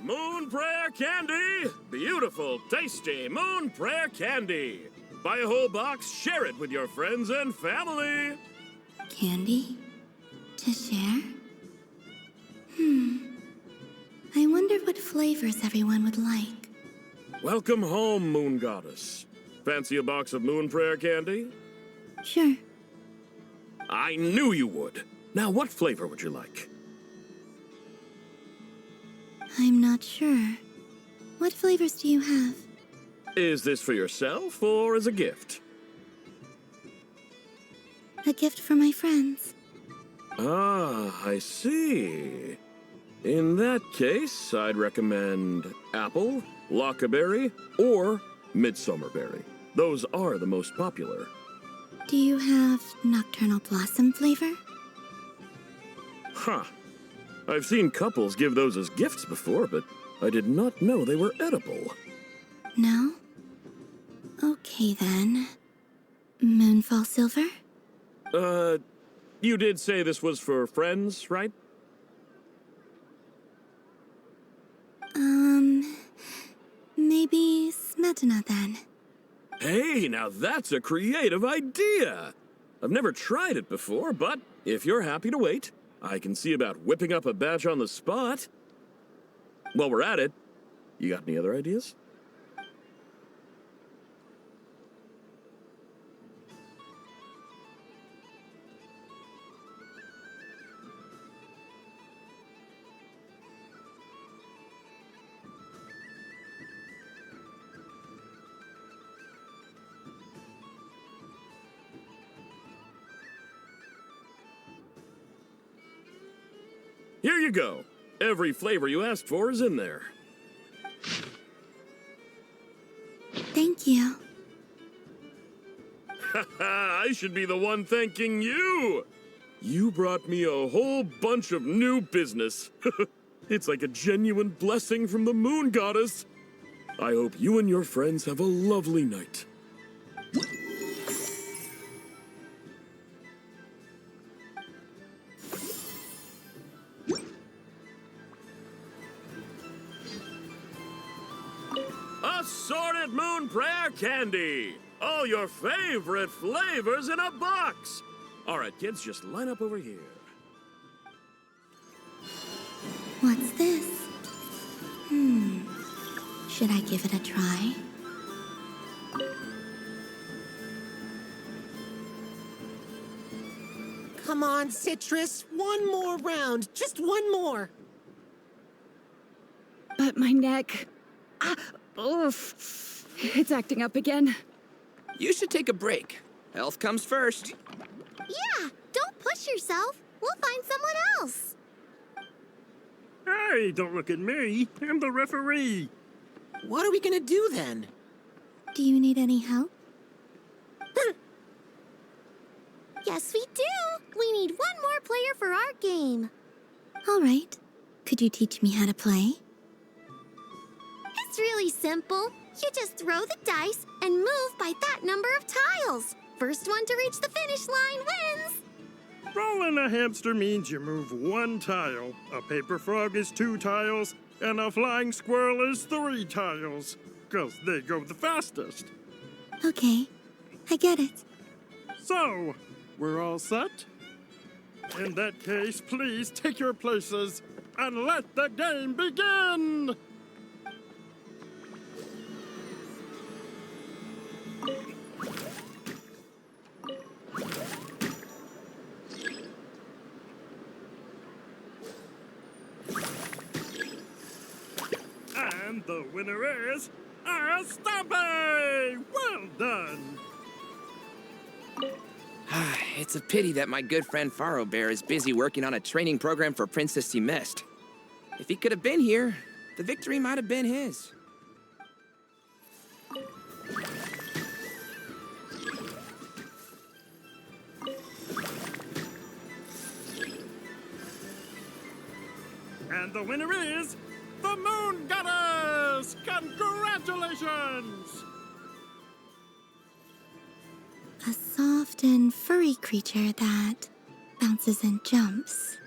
Moon Prayer Candy! Beautiful, tasty Moon Prayer Candy! Buy a whole box, share it with your friends and family! Candy? To share? I wonder what flavors everyone would like. Welcome home, Moon Goddess. Fancy a box of Moon Prayer Candy? Sure. I knew you would. Now, what flavor would you like? I'm not sure. What flavors do you have? Is this for yourself or as a gift? A gift for my friends. Ah, I see. In that case, I'd recommend apple, lockaberry, or midsummerberry. Those are the most popular. Do you have nocturnal blossom flavor? Huh. I've seen couples give those as gifts before, but I did not know they were edible. No? Okay then. Moonfall silver? You did say this was for friends, right? Maybe smetana then. Hey, now that's a creative idea! I've never tried it before, but if you're happy to wait, I can see about whipping up a batch on the spot. While we're at it, you got any other ideas? Here you go. Every flavor you asked for is in there. Thank you. I should be the one thanking you! You brought me a whole bunch of new business. It's like a genuine blessing from the Moon Goddess. I hope you and your friends have a lovely night. Assorted Moon Prayer Candy! All your favorite flavors in a box! All right, kids, just line up over here. What's this? Should I give it a try? Come on, Citrus. One more round. Just one more. But my neck... oof. It's acting up again. You should take a break. Health comes first. Yeah, don't push yourself. We'll find someone else. Hey, don't look at me. I'm the referee. What are we gonna do then? Do you need any help? Yes, we do. We need one more player for our game. All right. Could you teach me how to play? It's really simple. You just throw the dice and move by that number of tiles. First one to reach the finish line wins. Rolling a hamster means you move one tile. A paper frog is 2 tiles, and a flying squirrel is 3 tiles. 'Cause they go the fastest. Okay, I get it. So, we're all set? In that case, please take your places and let the game begin! And the winner is Stampy! Well done! It's a pity that my good friend Faro Bear is busy working on a training program for Princess he missed. If he could have been here, the victory might have been his. And the winner is the Moon Goddess! Congratulations! A soft and furry creature that bounces and jumps.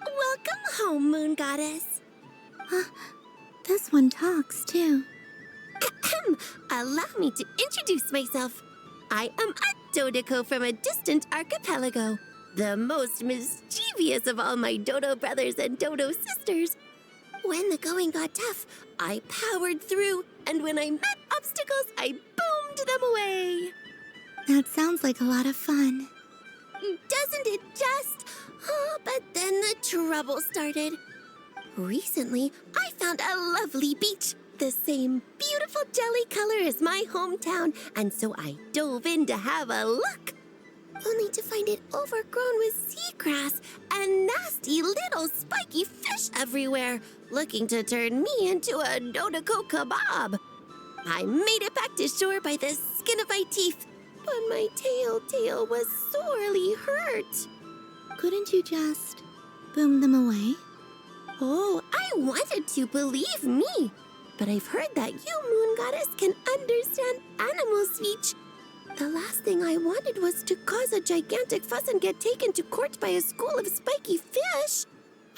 Welcome home, Moon Goddess. This one talks, too. Allow me to introduce myself. I am a Dodoco from a distant archipelago, the most mischievous of all my Dodo brothers and Dodo sisters. When the going got tough, I powered through, and when I met obstacles, I boomed them away. That sounds like a lot of fun. Doesn't it just? Oh, but then the trouble started. Recently, I found a lovely beach, the same beautiful jelly color as my hometown, and so I dove in to have a look. Only to find it overgrown with seagrass and nasty little spiky fish everywhere, looking to turn me into a Dodoco kebab. I made it back to shore by the skin of my teeth, but my tail was sorely hurt. Couldn't you just boom them away? Oh, I wanted to, believe me. But I've heard that you, Moon Goddess, can understand animal speech. The last thing I wanted was to cause a gigantic fuss and get taken to court by a school of spiky fish.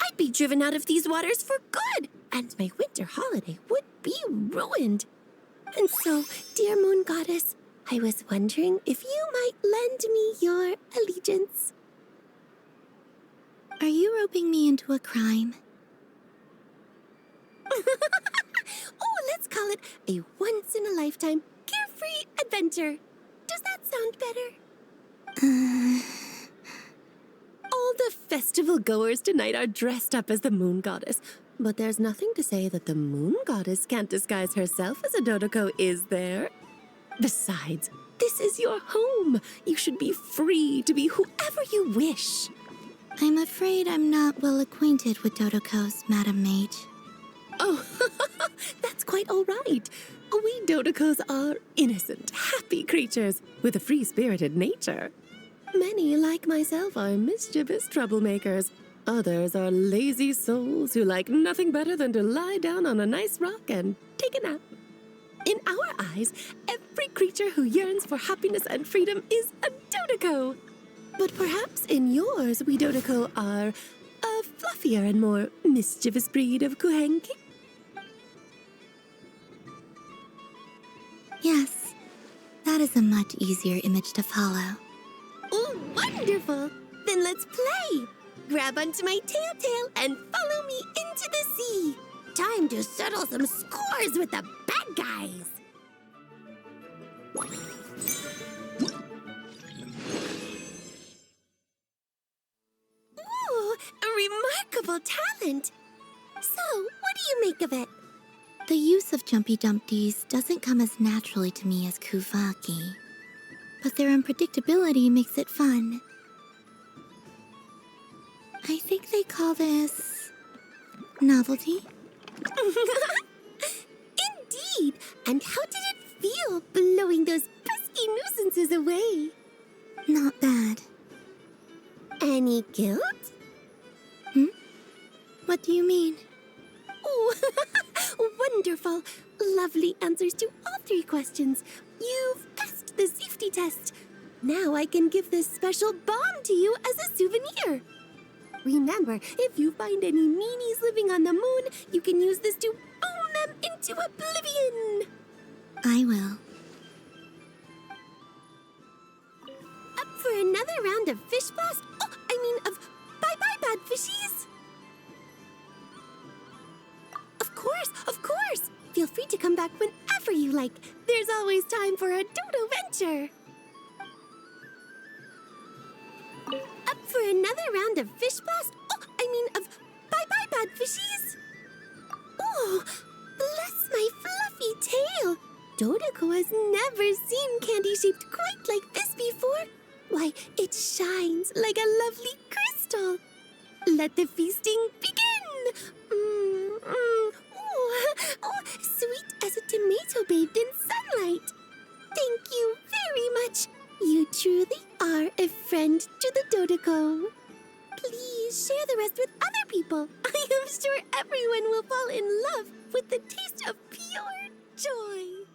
I'd be driven out of these waters for good, and my winter holiday would be ruined. And so, dear Moon Goddess, I was wondering if you might lend me your allegiance. Are you roping me into a crime? Oh, let's call it a once-in-a-lifetime carefree adventure. Does that sound better? All the festival goers tonight are dressed up as the Moon Goddess, but there's nothing to say that the Moon Goddess can't disguise herself as a Dodoco, is there? Besides, this is your home. You should be free to be whoever you wish. I'm afraid I'm not well acquainted with Dodocos, Madam Mage. Oh, that's quite all right. We Dodocos are innocent, happy creatures with a free-spirited nature. Many, like myself, are mischievous troublemakers. Others are lazy souls who like nothing better than to lie down on a nice rock and take a nap. In our eyes, every creature who yearns for happiness and freedom is a Dodoco. But perhaps in yours, we Dodoco are a fluffier and more mischievous breed of Kuhenki. Yes, that is a much easier image to follow. Oh, wonderful! Then let's play! Grab onto my tail and follow me into the sea. Time to settle some scores with the bad guys. Ooh, a remarkable talent. So, what do you make of it? The use of Jumpy Dumpties doesn't come as naturally to me as Kuvaki, but their unpredictability makes it fun. I think they call this novelty. Indeed! And how did it feel blowing those pesky nuisances away? Not bad. Any guilt? What do you mean? Oh, wonderful! Lovely answers to all three questions. You've passed the safety test. Now I can give this special bomb to you as a souvenir. Remember, if you find any meanies living on the moon, you can use this to boom them into oblivion. I will. Up for another round of fish blast? Oh, I mean of bye-bye bad fishies. Of course. Feel free to come back whenever you like. There's always time for a Dodo venture. Up for another round of fish blast? Oh, I mean of bye-bye bad fishies. Oh, bless my fluffy tail. Dodoco has never seen candy shaped quite like this before. Why, it shines like a lovely crystal. Let the feasting begin. Oh, sweet as a tomato bathed in sunlight. Thank you very much. You truly are a friend to the Dodoco. Please share the rest with other people. I am sure everyone will fall in love with the taste of pure joy.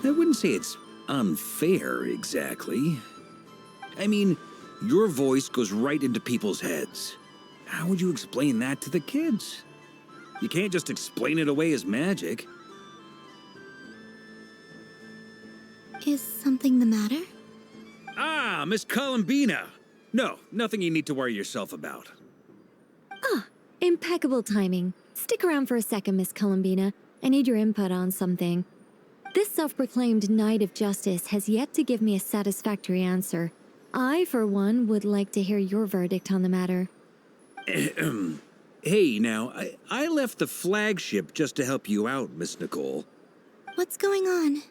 I wouldn't say it's unfair exactly. I mean, your voice goes right into people's heads. How would you explain that to the kids? You can't just explain it away as magic. Is something the matter? Ah, Miss Columbina! No, nothing you need to worry yourself about. Impeccable timing. Stick around for a second, Miss Columbina. I need your input on something. This self-proclaimed Knight of Justice has yet to give me a satisfactory answer. I, for one, would like to hear your verdict on the matter. Hey, now, I left the flagship just to help you out, Miss Nicole. What's going on?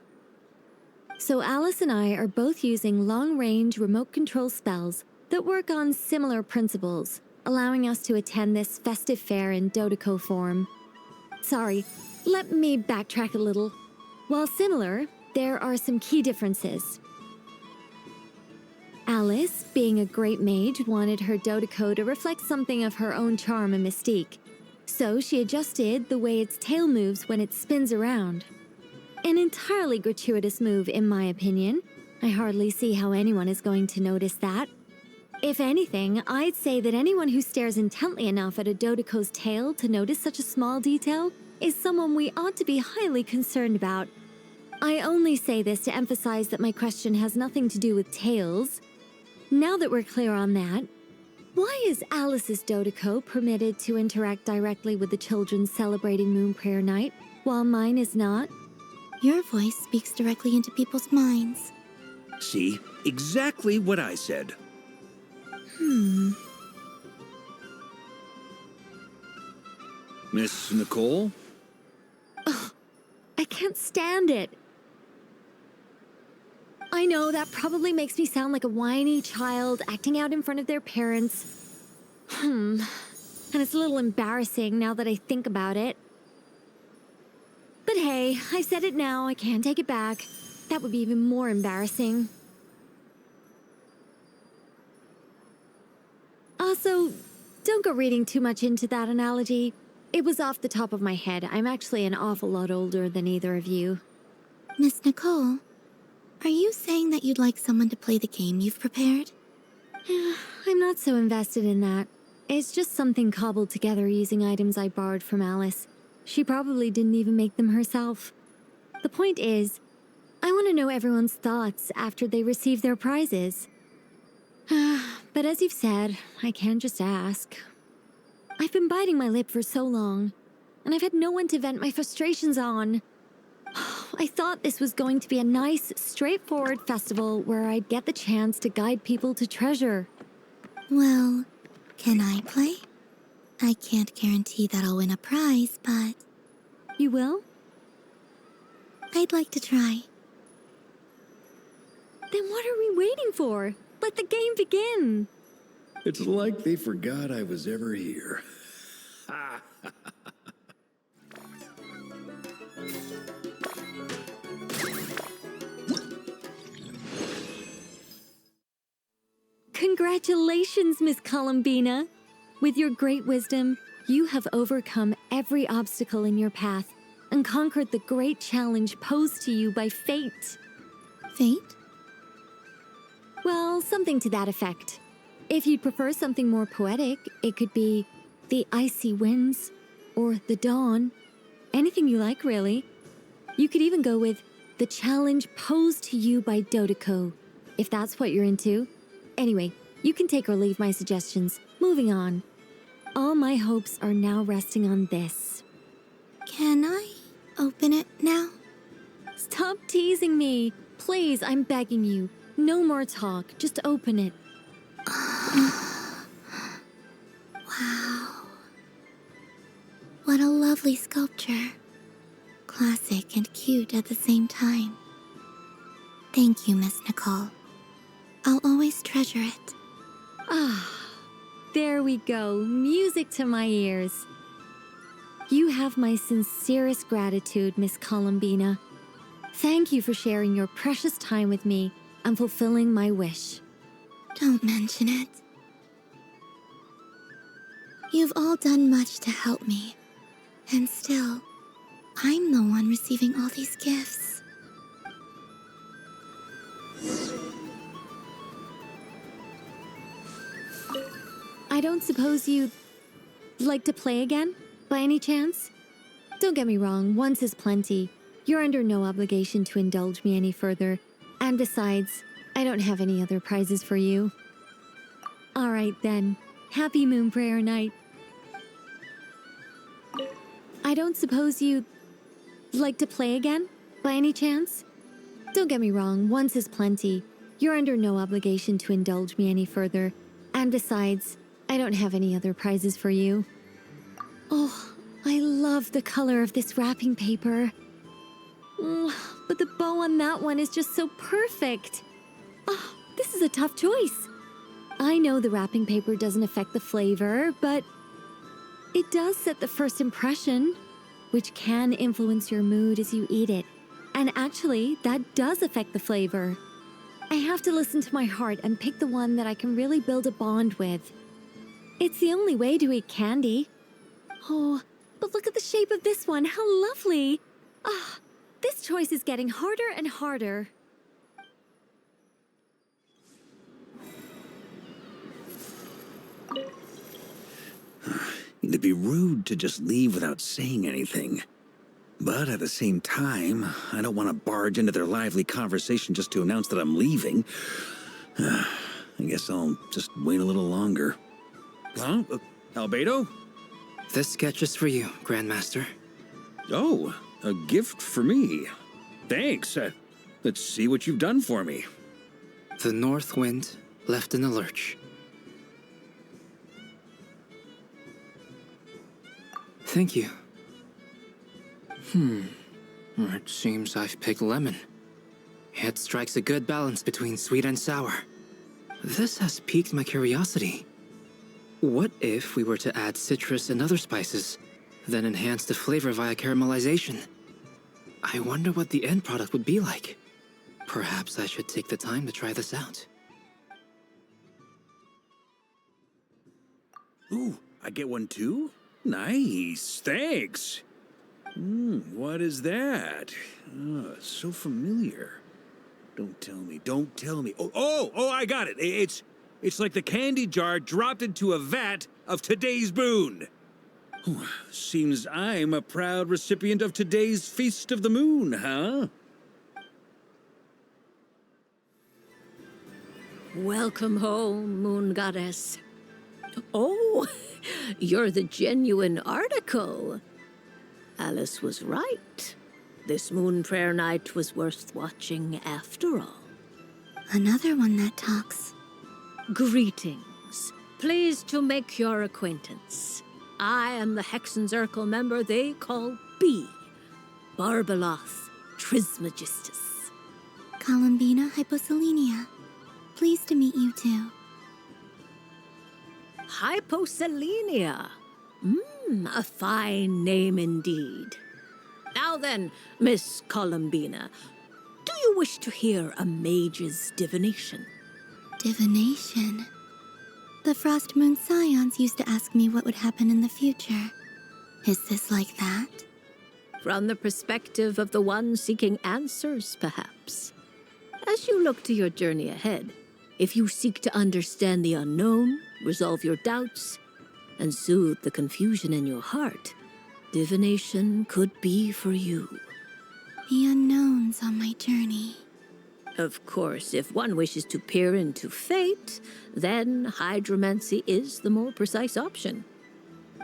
So Alice and I are both using long-range remote control spells that work on similar principles, allowing us to attend this festive fair in Dodeco form. Sorry, let me backtrack a little. While similar, there are some key differences. Alice, being a great mage, wanted her Dodeco to reflect something of her own charm and mystique. So she adjusted the way its tail moves when it spins around. An entirely gratuitous move, in my opinion. I hardly see how anyone is going to notice that. If anything, I'd say that anyone who stares intently enough at a Dodeco's tail to notice such a small detail is someone we ought to be highly concerned about. I only say this to emphasize that my question has nothing to do with tails. Now that we're clear on that, why is Alice's Dodeco permitted to interact directly with the children celebrating Moon Prayer Night, while mine is not? Your voice speaks directly into people's minds. See? Exactly what I said. Miss Nicole? I can't stand it. I know that probably makes me sound like a whiny child acting out in front of their parents. And it's a little embarrassing now that I think about it. But hey, I said it now, I can't take it back. That would be even more embarrassing. Also, don't go reading too much into that analogy. It was off the top of my head. I'm actually an awful lot older than either of you. Miss Nicole, are you saying that you'd like someone to play the game you've prepared? I'm not so invested in that. It's just something cobbled together using items I borrowed from Alice. She probably didn't even make them herself. The point is, I want to know everyone's thoughts after they receive their prizes. But as you've said, I can't just ask. I've been biting my lip for so long, and I've had no one to vent my frustrations on. I thought this was going to be a nice, straightforward festival where I'd get the chance to guide people to treasure. Well, can I play? I can't guarantee that I'll win a prize, but... You will? I'd like to try. Then what are we waiting for? Let the game begin! It's like they forgot I was ever here. Congratulations, Miss Columbina! With your great wisdom, you have overcome every obstacle in your path and conquered the great challenge posed to you by fate. Fate? Well, something to that effect. If you'd prefer something more poetic, it could be the icy winds or the dawn. Anything you like, really. You could even go with the challenge posed to you by Dodeco, if that's what you're into. Anyway, you can take or leave my suggestions. Moving on. All my hopes are now resting on this. Can I open it now? Stop teasing me. Please, I'm begging you. No more talk. Just open it. Wow. What a lovely sculpture. Classic and cute at the same time. Thank you, Miss Nicole. I'll always treasure it. There we go. Music to my ears. You have my sincerest gratitude, Miss Columbina. Thank you for sharing your precious time with me and fulfilling my wish. Don't mention it. You've all done much to help me. And still, I'm the one receiving all these gifts. I don't suppose you'd like to play again, by any chance? Don't get me wrong, once is plenty. You're under no obligation to indulge me any further. And besides, I don't have any other prizes for you. All right then. Happy Moon Prayer Night. I don't suppose you'd like to play again, by any chance? Don't get me wrong, once is plenty. You're under no obligation to indulge me any further. And besides, I don't have any other prizes for you. Oh, I love the color of this wrapping paper. But the bow on that one is just so perfect. Oh, this is a tough choice. I know the wrapping paper doesn't affect the flavor, but it does set the first impression, which can influence your mood as you eat it. And actually, that does affect the flavor. I have to listen to my heart and pick the one that I can really build a bond with. It's the only way to eat candy. Oh, but look at the shape of this one. How lovely. Ah, this choice is getting harder and harder. It'd be rude to just leave without saying anything. But at the same time, I don't want to barge into their lively conversation just to announce that I'm leaving. I guess I'll just wait a little longer. Huh? Albedo? This sketch is for you, Grandmaster. Oh, a gift for me. Thanks. Let's see what you've done for me. The North Wind left in a lurch. Thank you. It seems I've picked lemon. It strikes a good balance between sweet and sour. This has piqued my curiosity. What if we were to add citrus and other spices, then enhance the flavor via caramelization? I wonder what the end product would be like. Perhaps I should take the time to try this out. Ooh, I get one too? Nice, thanks. What is that? Oh, so familiar. Don't tell me, don't tell me. Oh, I got it. It's like the candy jar dropped into a vat of today's boon. Seems I'm a proud recipient of today's Feast of the Moon, huh? Welcome home, Moon Goddess. Oh, you're the genuine article. Alice was right. This Moon Prayer Night was worth watching after all. Another one that talks. Greetings. Pleased to make your acquaintance. I am the Hexenzirkel member they call B. Barbeloth Trismegistus. Columbina Hyposelenia. Pleased to meet you too. Hyposelenia. A fine name indeed. Now then, Miss Columbina, do you wish to hear a mage's divination? Divination? The Frost Moon Scions used to ask me what would happen in the future. Is this like that? From the perspective of the one seeking answers, perhaps. As you look to your journey ahead, if you seek to understand the unknown, resolve your doubts, and soothe the confusion in your heart, divination could be for you. The unknowns on my journey. Of course, if one wishes to peer into fate, then hydromancy is the more precise option.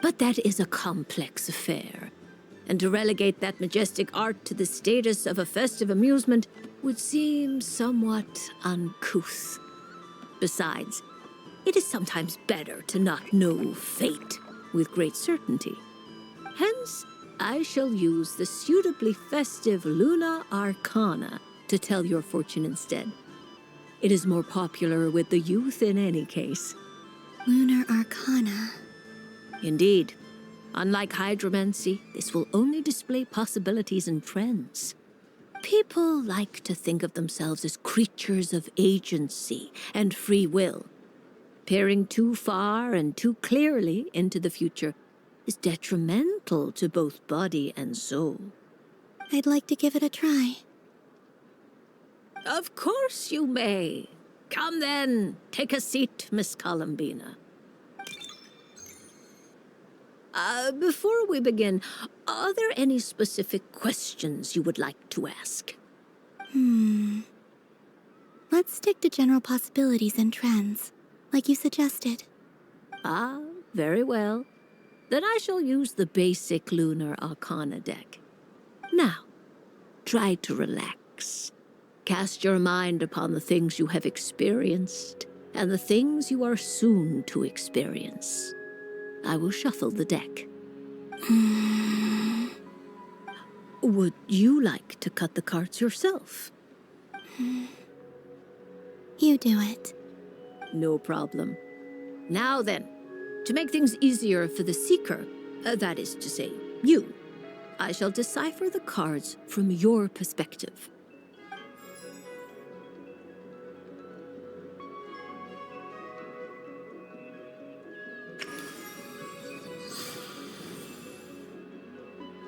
But that is a complex affair, and to relegate that majestic art to the status of a festive amusement would seem somewhat uncouth. Besides, it is sometimes better to not know fate with great certainty. Hence, I shall use the suitably festive Luna Arcana to tell your fortune instead. It is more popular with the youth in any case. Lunar Arcana. Indeed. Unlike hydromancy, this will only display possibilities and trends. People like to think of themselves as creatures of agency and free will. Peering too far and too clearly into the future is detrimental to both body and soul. I'd like to give it a try. Of course you may. Come then, take a seat, Miss Columbina. Before we begin, are there any specific questions you would like to ask? Let's stick to general possibilities and trends, like you suggested. Ah, very well. Then I shall use the basic Lunar Arcana deck. Now, try to relax. Cast your mind upon the things you have experienced and the things you are soon to experience. I will shuffle the deck. Would you like to cut the cards yourself? You do it. No problem. Now then, to make things easier for the Seeker, that is to say, you, I shall decipher the cards from your perspective.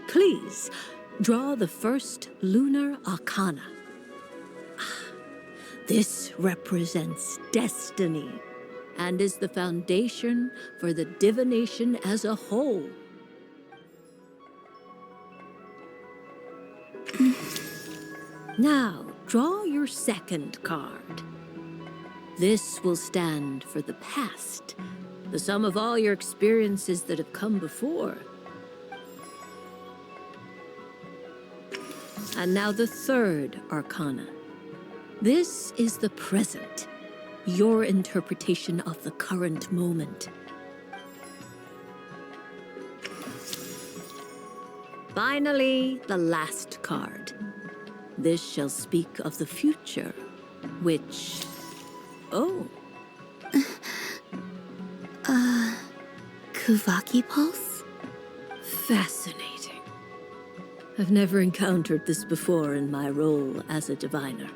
Please, draw the first Lunar Arcana. This represents destiny and is the foundation for the divination as a whole. Now, draw your second card. This will stand for the past, the sum of all your experiences that have come before. And now the third Arcana. This is the present, your interpretation of the current moment. Finally, the last card. This shall speak of the future, which... Oh. Kuvaki Pulse? Fascinating. I've never encountered this before in my role as a diviner.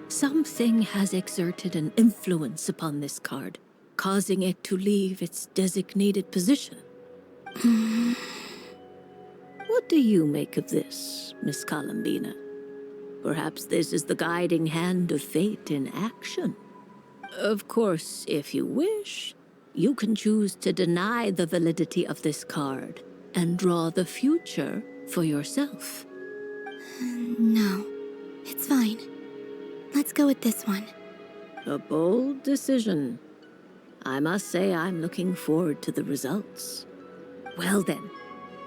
Something has exerted an influence upon this card, causing it to leave its designated position. What do you make of this, Miss Columbina? Perhaps this is the guiding hand of fate in action. Of course, if you wish, you can choose to deny the validity of this card and draw the future for yourself. No, it's fine. Let's go with this one. A bold decision. I must say I'm looking forward to the results. Well then,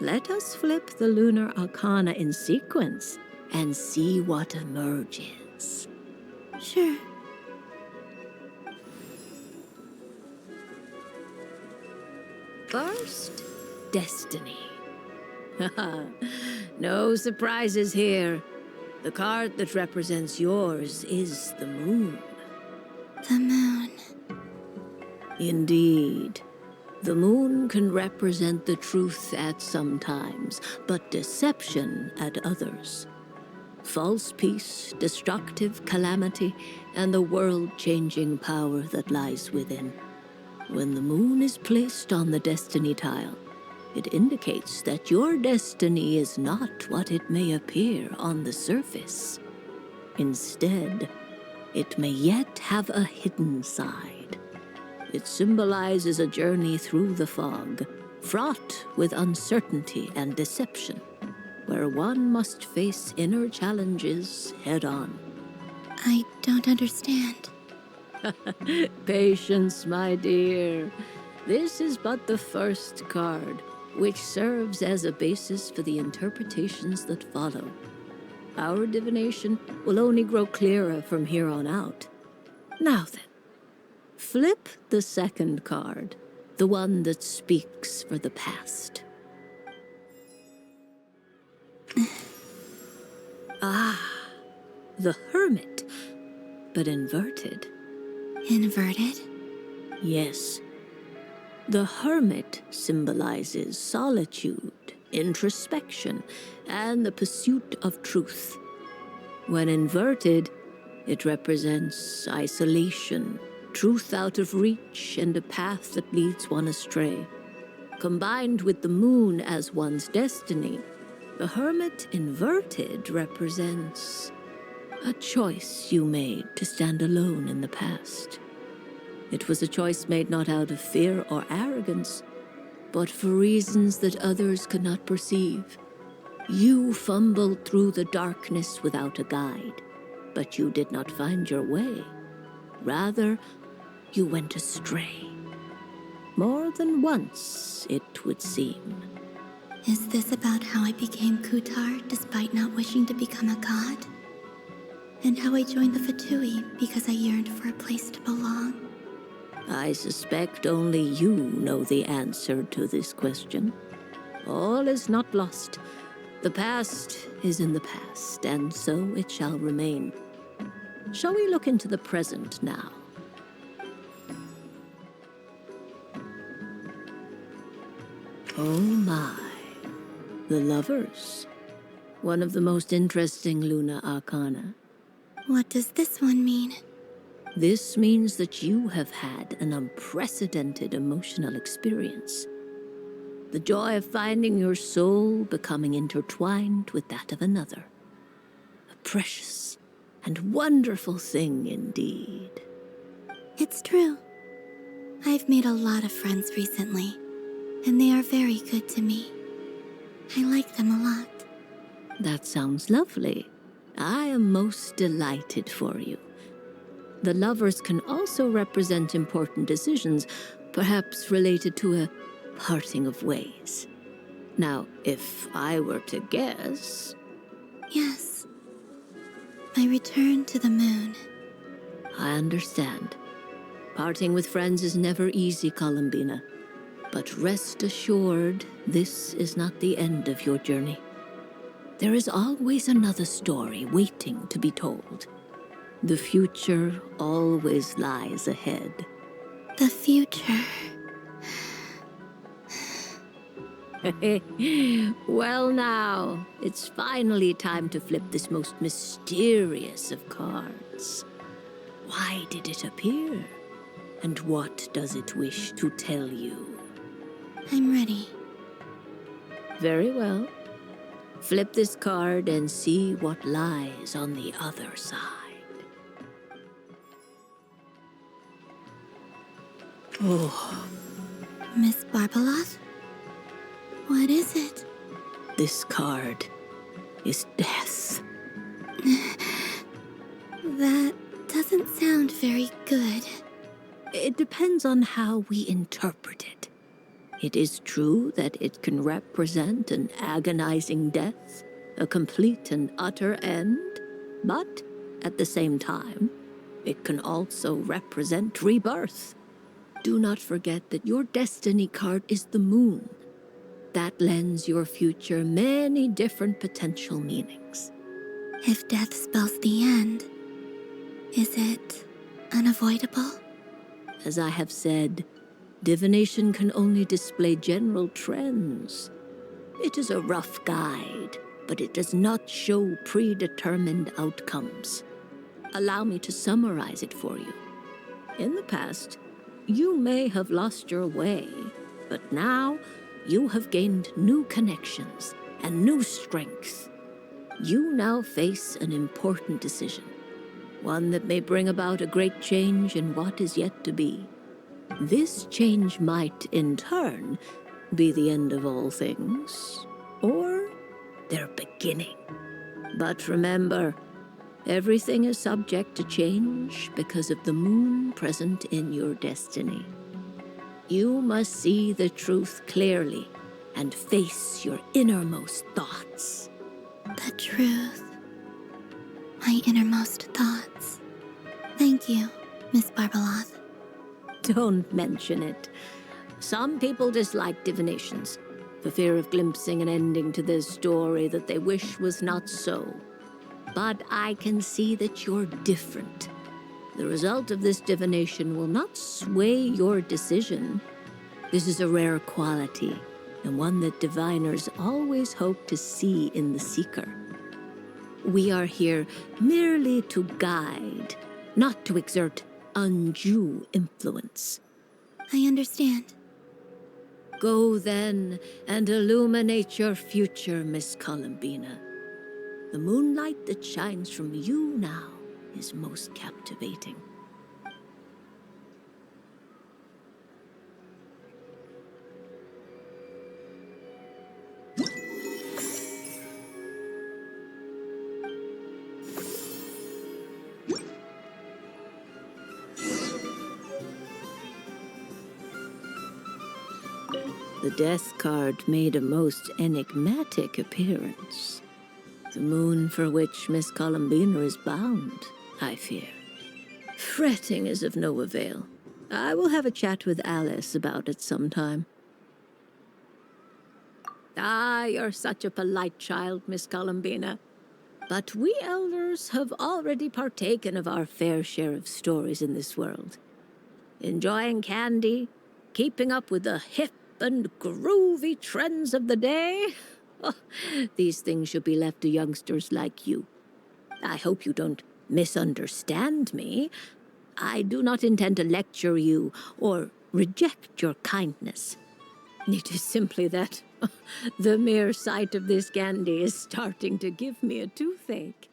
let us flip the Lunar Arcana in sequence and see what emerges. Sure. First, Destiny. No surprises here. The card that represents yours is the moon. The moon. Indeed. The moon can represent the truth at some times, but deception at others. False peace, destructive calamity, and the world-changing power that lies within. When the moon is placed on the destiny tile, it indicates that your destiny is not what it may appear on the surface. Instead, it may yet have a hidden side. It symbolizes a journey through the fog, fraught with uncertainty and deception, where one must face inner challenges head-on. I don't understand. Patience, my dear. This is but the first card, which serves as a basis for the interpretations that follow. Our divination will only grow clearer from here on out. Now then, flip the second card, the one that speaks for the past. The Hermit, but inverted. Inverted? Yes. The Hermit symbolizes solitude, introspection, and the pursuit of truth. When inverted, it represents isolation, truth out of reach, and a path that leads one astray. Combined with the moon as one's destiny, the Hermit inverted represents a choice you made to stand alone in the past. It was a choice made not out of fear or arrogance, but for reasons that others could not perceive. You fumbled through the darkness without a guide, but you did not find your way. Rather, you went astray. More than once, it would seem. Is this about how I became Kutar despite not wishing to become a god? And how I joined the Fatui because I yearned for a place to belong? I suspect only you know the answer to this question. All is not lost. The past is in the past, and so it shall remain. Shall we look into the present now? Oh my. The lovers. One of the most interesting Luna Arcana. What does this one mean? This means that you have had an unprecedented emotional experience. The joy of finding your soul becoming intertwined with that of another. A precious and wonderful thing indeed. It's true. I've made a lot of friends recently, and they are very good to me. I like them a lot. That sounds lovely. I am most delighted for you. The lovers can also represent important decisions, perhaps related to a parting of ways. Now, if I were to guess... Yes. My return to the moon. I understand. Parting with friends is never easy, Columbina. But rest assured, this is not the end of your journey. There is always another story waiting to be told. The future always lies ahead. The future. Well now, it's finally time to flip this most mysterious of cards. Why did it appear? And what does it wish to tell you? I'm ready. Very well. Flip this card and see what lies on the other side. Oh. Miss Barbeloth? What is it? This card is death. That doesn't sound very good. It depends on how we interpret it. It is true that it can represent an agonizing death, a complete and utter end, but at the same time, it can also represent rebirth. Do not forget that your destiny card is the moon. That lends your future many different potential meanings. If death spells the end, is it unavoidable? As I have said, divination can only display general trends. It is a rough guide, but it does not show predetermined outcomes. Allow me to summarize it for you. In the past, you may have lost your way, but now you have gained new connections and new strength. You now face an important decision, one that may bring about a great change in what is yet to be. This change might, in turn, be the end of all things, or their beginning. But remember, everything is subject to change because of the moon present in your destiny. You must see the truth clearly and face your innermost thoughts. The truth. My innermost thoughts. Thank you, Miss Barbeloth. Don't mention it. Some people dislike divinations, for fear of glimpsing an ending to their story that they wish was not so. But I can see that you're different. The result of this divination will not sway your decision. This is a rare quality, and one that diviners always hope to see in the seeker. We are here merely to guide, not to exert undue influence. I understand. Go then and illuminate your future, Miss Columbina. The moonlight that shines from you now is most captivating. The death card made a most enigmatic appearance. The moon for which Miss Columbina is bound, I fear. Fretting is of no avail. I will have a chat with Alice about it sometime. Ah, you're such a polite child, Miss Columbina. But we elders have already partaken of our fair share of stories in this world. Enjoying candy, keeping up with the hip and groovy trends of the day. Oh, these things should be left to youngsters like you. I hope you don't misunderstand me. I do not intend to lecture you or reject your kindness. It is simply that the mere sight of this candy is starting to give me a toothache.